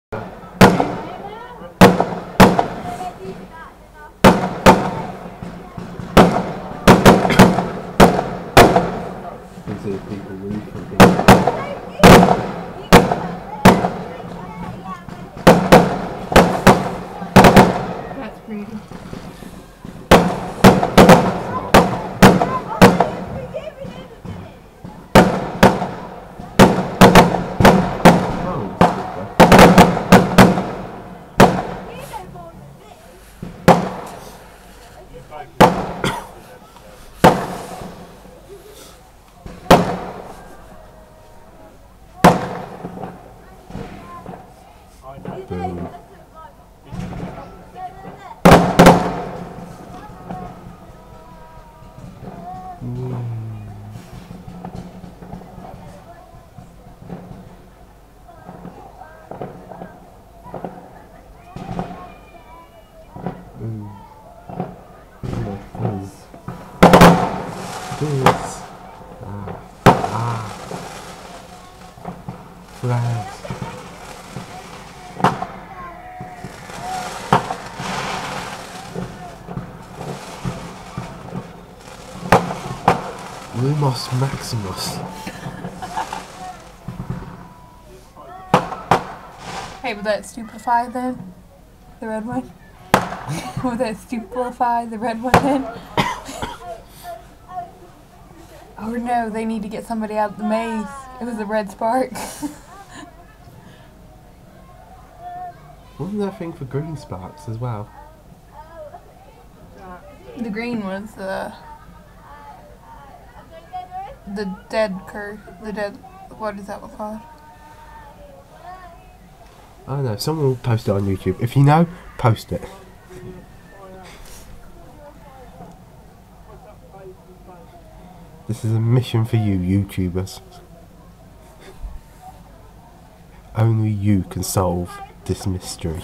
See people leave from here. That's pretty. Boom. This. Flash. Lumos Maximus. Hey, would that stupefy then? The red one? Would that stupefy the red one then? Oh no, they need to get somebody out of the maze. It was a red spark. Wasn't there a thing for green sparks as well? The green was the dead curse. The dead. What is that one called? I don't know. Someone will post it on YouTube. If you know, post it. This is a mission for you, YouTubers. Only you can solve this mystery.